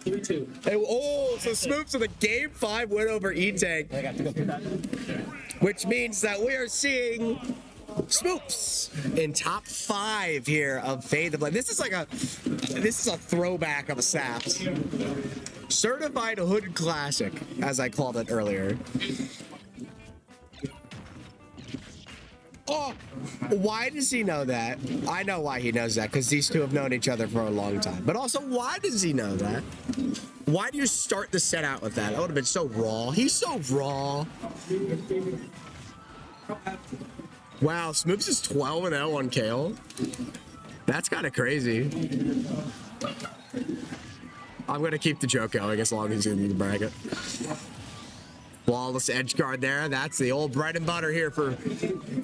3-2. Oh, so Smoops with a Game 5 win over E-Tank. I got to go through that. Which means that we are seeing Smoops in top 5 here of Fade the Blade. This is a throwback of a Saps. Certified Hood Classic, as I called it earlier. Oh, why does he know that? I know why he knows that, because these two have known each other for a long time. But also, why does he know that? Why do you start the set out with that? That would have been so raw. He's so raw. Wow, Smoops is 12-0 on Kale. That's kind of crazy. I'm going to keep the joke going as long as he's in the bracket. Flawless edge guard there. That's the old bread and butter here for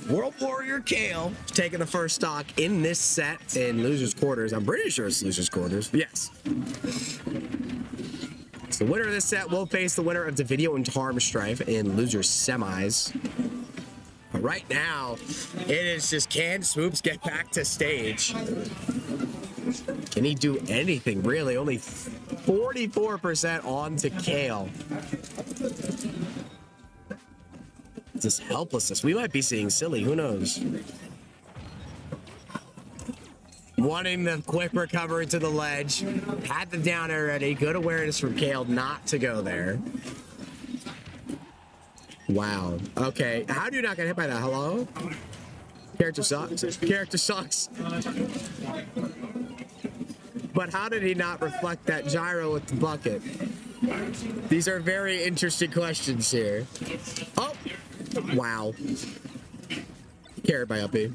World Warrior Kale. Taking the first stock in this set in Loser's Quarters. I'm pretty sure it's Loser's Quarters. Yes. So the winner of this set will face the winner of the Video and Harm Strife in Loser's Semis. But right now, it is just, can Smoops get back to stage? Can he do anything, really? Only 44% on to Kale. This helplessness. We might be seeing Silly. Who knows? Wanting the quick recovery to the ledge. Had the down already. Good awareness from Kale not to go there. Wow. Okay. How do you not get hit by that? Hello? Character sucks. Character sucks. But how did he not reflect that gyro with the bucket? These are very interesting questions here. Oh! Wow. Carried by Uppy.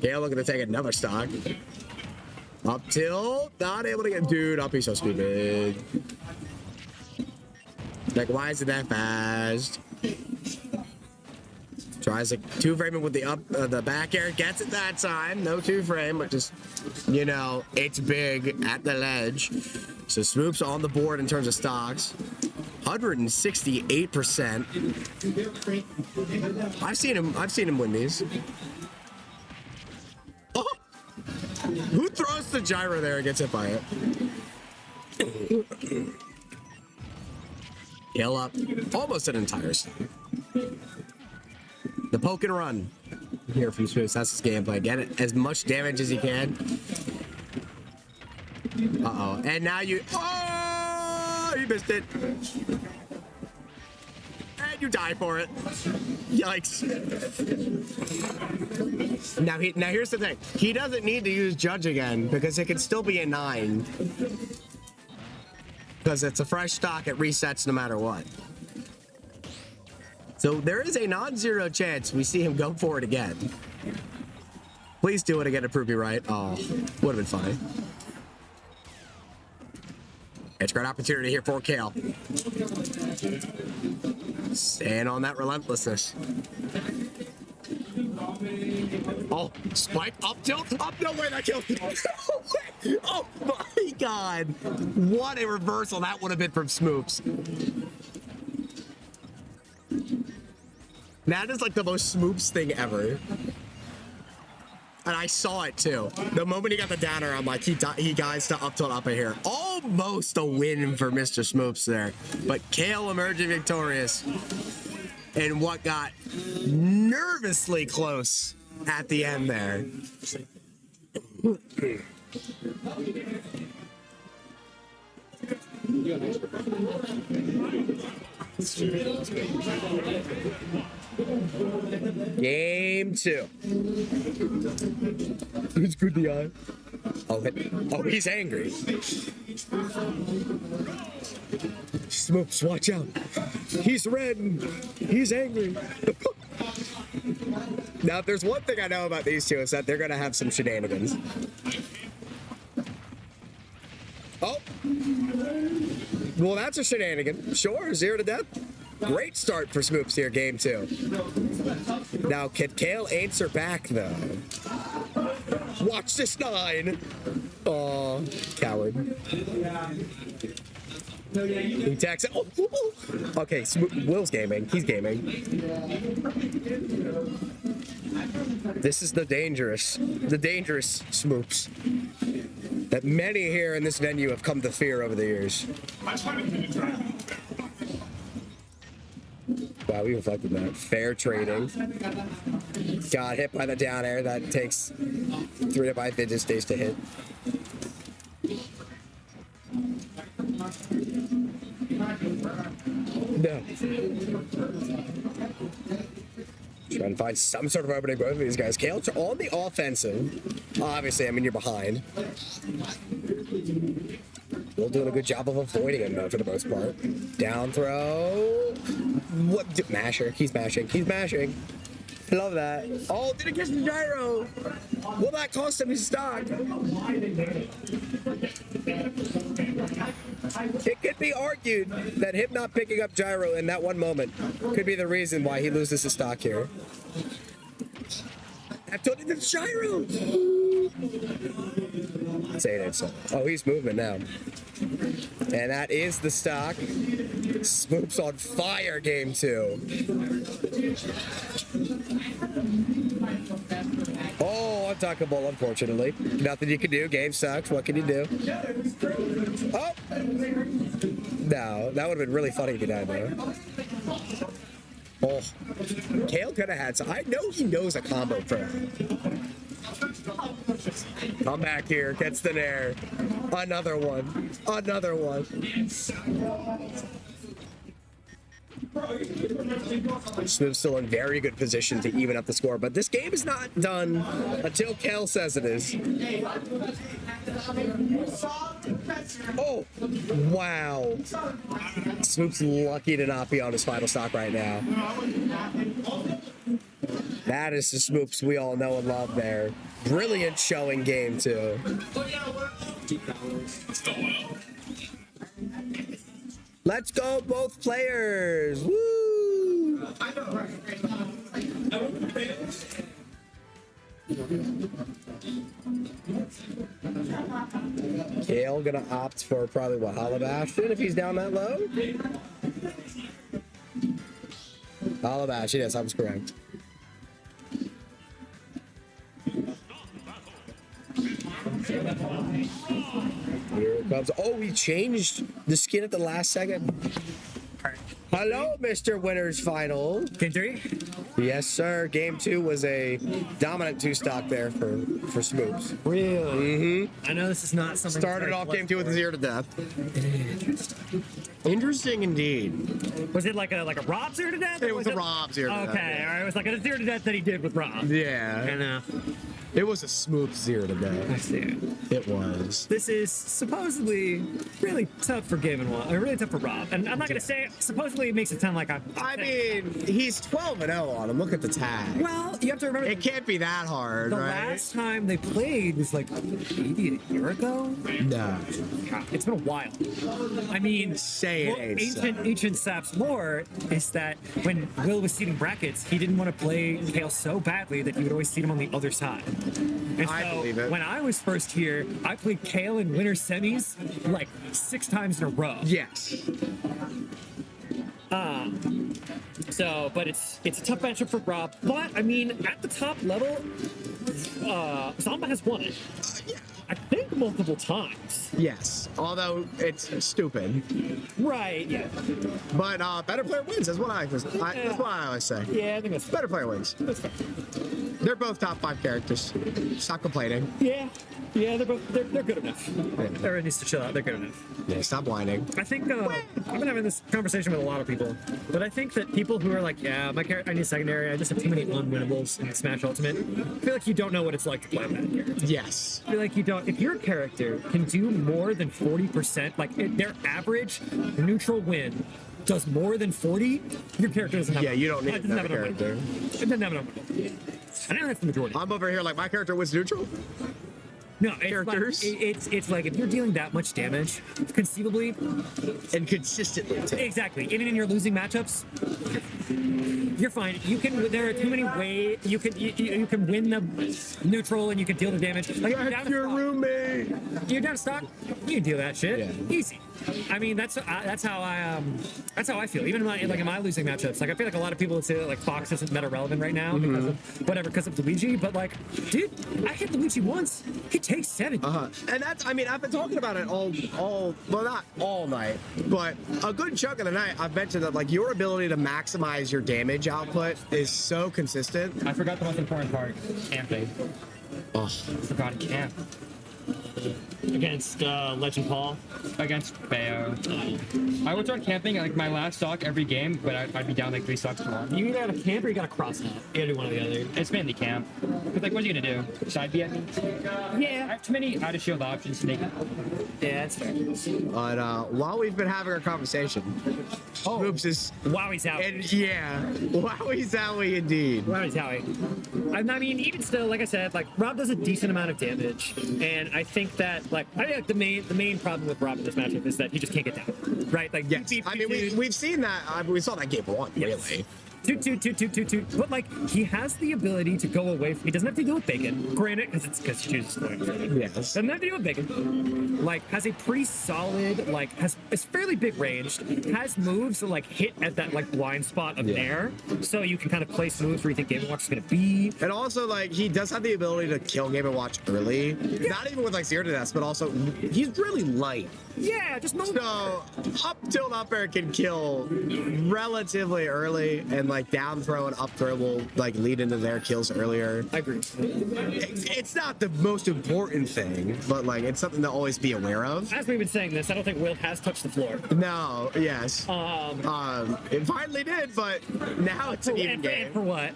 Kale looking to take another stock. Up tilt. Not able to get... Dude, Uppy's so stupid. Like, why is it that fast? Tries a two-frame with the back air. Gets it that time. No two-frame, but just, you know, it's big at the ledge. So Smoops on the board in terms of stocks. 168%. I've seen him win these. Oh! Who throws the gyro there and gets hit by it? Kale up. Almost an entire set. The poke and run here from Smoops. That's his gameplay. Get it as much damage as he can. Uh-oh. And now you... Oh! You missed it. And you die for it. Yikes. Now here's the thing. He doesn't need to use Judge again because it can still be a 9. Because it's a fresh stock. It resets no matter what. So there is a non-zero chance we see him go for it again. Please do it again to prove me right. Oh, would have been funny. It's a great opportunity here for Kale. Staying on that relentlessness. Oh, spike, up tilt, up, no way, that killed me. Oh my God. What a reversal that would have been from Smoops. That is like the most Smoops thing ever. And I saw it too. The moment he got the downer, I'm like, he guys to up tilt up in here. Almost a win for Mr. Smoops there. But Kale emerging victorious in what got nervously close at the end there. Game 2. Who's good the eye? Oh, he's angry. Smoops, watch out. He's red. He's angry. Now, if there's one thing I know about these two, is that they're going to have some shenanigans. Oh. Well, that's a shenanigan. Sure, 0 to death. Great start for Smoops here, game 2. Now, can Kale answer back, though? Watch this 9. Aw, coward. He attacks it. Oh. Okay, Will's gaming. He's gaming. This is the dangerous Smoops. that many here in this venue have come to fear over the years. Wow, we reflected that. Fair trading. Got hit by the down air. That takes 3 to 5 fidget days to hit. No. Trying to find some sort of opening both of these guys. Kale on the offensive. Obviously, I mean, you're behind. Still doing a good job of avoiding him, though, for the most part. Down throw. What? Masher. He's mashing. He's mashing. I love that. Oh, did it catch the gyro? Will that cost him his stock? It could be argued that him not picking up gyro in that one moment could be the reason why he loses his stock here. I've told you the gyro. Saying it so. Oh, he's moving now. And that is the stock. Smoops on fire, game 2. Oh, untouchable, unfortunately. Nothing you can do. Game sucks. What can you do? Oh! No, that would have been really funny if he died there. Oh, Kale could have had some. I know he knows a combo pro. Come back here, gets the nair. Another one. Another one. Smoops still in very good position to even up the score, but this game is not done until Kale says it is. Oh, wow. Smoops lucky to not be on his final stock right now. That is the Smoops we all know and love there. Brilliant showing game 2. Let's go, both players. Woo! Kale gonna opt for probably what, Hollow Bastion if he's down that low? Hollow Bastion, yes, I was correct. Here it comes. Oh, he changed the skin at the last second. Hello, Mr. Winners Final. Game 3? Yes, sir. Game 2 was a dominant 2-stock there for Smoops. Really? I know this is not something. Started off game 2 with a 0 to death. Interesting. Interesting indeed. Was it like a Rob 0 to death? It was a Rob 0 to death. Okay, all right. It was like a 0 to death that he did with Rob. Yeah. I know. It was a Smoops 0 to death. I see it. It was. This is supposedly really tough for Game and 1. Really tough for Rob. And I'm not going to say supposedly it makes it sound like I mean, he's 12-0 on him. Look at the tag. Well, you have to remember. It can't be that hard, the right? last time they played was like maybe a year ago. No. God, it's been a while. I mean, Say it ain't ancient Sap's lore is that when Will was seeding brackets, he didn't want to play Kale so badly that he would always seed him on the other side. And I so believe it. when I was first here, I played Kale in winter semis like 6 times in a row. Yes. So, but it's a tough matchup for Rob. But I mean, at the top level, Zamba has won it. I think multiple times. Yes. Although it's stupid. Right. Yeah. But better player wins. That's what that's what I always say. Yeah, I think that's Better player wins. fair. They're both top 5 characters. Stop complaining. Yeah. Yeah, they're good enough. Everyone needs to chill out. They're good enough. Yeah, stop whining. I think I've been having this conversation with a lot of people, but I think that people who are like, yeah, my character, I need secondary. I just have too many unwinnables in Smash Ultimate. I feel like you don't know what it's like to play that character. Yes. I feel like you don't. If your character can do more than 40%, like their average neutral win does more than 40, your character doesn't have. Yeah, you don't need doesn't have another enough character. win. It doesn't have enough win. I know that's the majority. I'm over here like my character was neutral. No, it's characters. like, it's like if you're dealing that much damage, conceivably, And consistently. Too. exactly, and you're losing matchups, you're fine. You can. There are too many ways you can win the neutral and you can deal the damage. Like That's your roommate. you're down stock, you can deal that shit. Yeah. Easy. I mean, that's how I feel. Even in my losing matchups, like I feel like a lot of people would say that like Fox isn't meta relevant right now because of Luigi, but like, dude, I hit Luigi once, he takes 7. And that's, I mean, I've been talking about it well, not all night, but a good chunk of the night. I've mentioned that like your ability to maximize your damage output is so consistent. I forgot the most important part, camping. Oh, Forgot to camp. Against Legend Paul. Against Bayo. I would start camping like my last stock every game, but I'd be down like 3 stocks to 1. You either got a camp or you got a cross out. You gotta do one or the other. It's mainly camp. But like, what are you gonna do? Side B at me? I Yeah. have too many out of shield options to make it. Yeah, that's fair. but while we've been having our conversation, Smoops is, Wow, he's out. and yeah, wowie zowie indeed. Wow, he's Howie. I mean, even still, like I said, like Rob does a decent amount of damage, and I think that like I think the main problem with Rob in this matchup is that he just can't get down, right? Like Yes, I mean we've seen that. We saw that game 1, Yes. really. Toot. But like he has the ability to go away. He doesn't have to deal with bacon. Granted, because he chooses to. Yes. Doesn't have to deal with bacon. Like has a pretty solid like is fairly big ranged. Has moves that like hit at that like blind spot of Nair, so you can kind of place moves where you think Game & Watch is gonna be. And also, like, he does have the ability to kill Game & Watch early. Not even with, like, 0 to deaths, but also, he's really light. Yeah, just move. So, up tilt up air can kill relatively early, and, like, down throw and up throw will, like, lead into their kills earlier. I agree. It's not the most important thing, but, like, it's something to always be aware of. As we've been saying this, I don't think Will has touched the floor. No, yes. It finally did, but now it's an even And game. for what?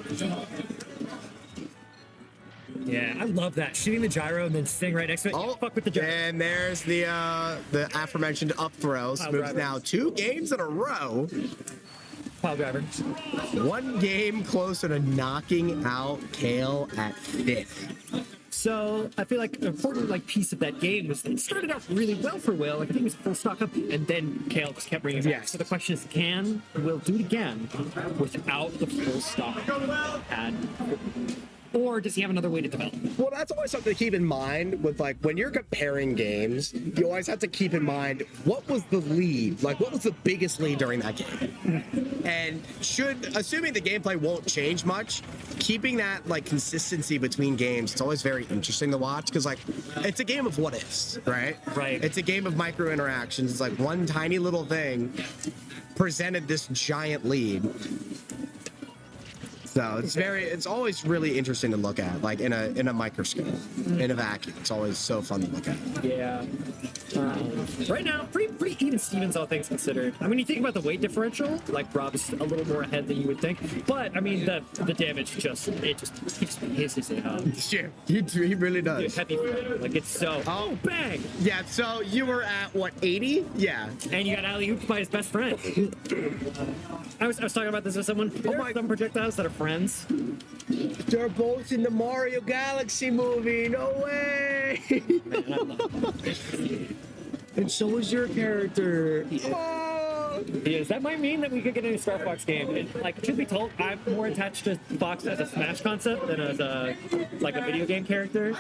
Yeah, I love that. Shooting the gyro and then sitting right next to it. Oh, Fuck with the gyro. and there's the aforementioned up throw. Pile Smoops driver. now 2 games in a row. Pile driver. 1 game closer to knocking out Kale at 5th. So I feel like an important like piece of that game was that it started out really well for Will. Like I think it was full stock up, and then Kale just kept bringing it back. Yes. So the question is, can Will do it again without the full stock had? Or does he have another way to develop? Well, that's always something to keep in mind with, like, when you're comparing games, you always have to keep in mind what was the lead, like what was the biggest lead during that game. And assuming the gameplay won't change much, keeping that like consistency between games, it's always very interesting to watch because like it's a game of what ifs, right? Right. It's a game of micro interactions. It's like one tiny little thing presented this giant lead. So it's always really interesting to look at, like in a microscope, in a vacuum. It's always so fun to look at. Yeah. Right now, pretty even Stevens, all things considered. I mean, you think about the weight differential, like Rob's a little more ahead than you would think. But I mean, the damage just hisses it up. Yeah, he really does. Heavy, like it's so. Oh, bang! Yeah, so you were at what, 80? Yeah. And you got alley-ooped by his best friend. I was talking about this with someone. There are some projectiles that are friends. They're both in the Mario Galaxy movie. No way. Man, I love it. And so is your character. Yes, that might mean that we could get a new Star Fox game. And, like, truth be told, I'm more attached to Fox as a Smash concept than as a video game character.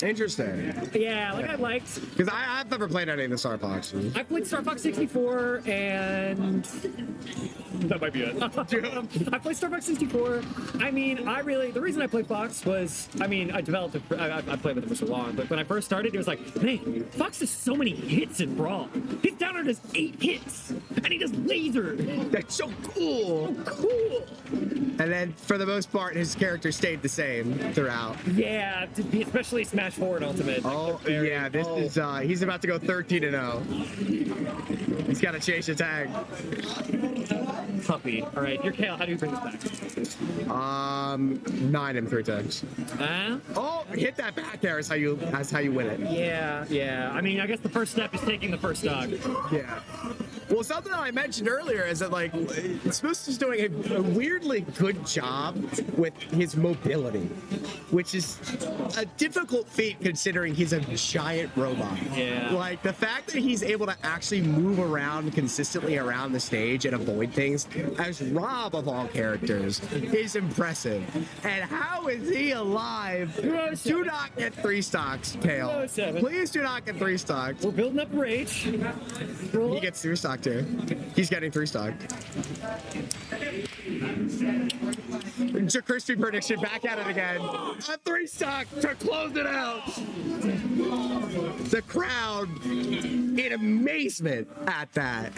Interesting. Yeah, like I liked. Because I've never played any of the Star Foxes. I played Star Fox 64 and that might be it. I played Star Fox 64. I mean, the reason I played Fox was, I mean, I developed it. I played with it for so long, but when I first started, it was like, man, Fox does so many hits in Brawl. His downer does 8 hits, and he does laser. That's so cool. Cool. And then, for the most part, his character stayed the same throughout. Yeah, especially Smash 4 and Ultimate. Oh, yeah, this is, he's about to go 13-0. He's got to chase a tag. Puppy. All right, your Kale, how do you bring this back? 9 him 3 times. Oh, hit that back there is how you win it. Yeah. I mean, I guess the first step is taking the first dog. Yeah. Well, something that I mentioned earlier is that like Smoops is doing a weirdly good job with his mobility, which is a difficult feat considering he's a giant robot. Yeah. Like the fact that he's able to actually move around consistently around the stage and avoid things, as Rob of all characters, is impressive. And how is he alive? Do not get 3 stocks, Kale. 207. Please do not get 3 stocks. We're building up rage. He gets 3 stock too. He's getting 3 stock. Crispy prediction back at it again. A 3 stock to close it out. The crowd in amazement at that.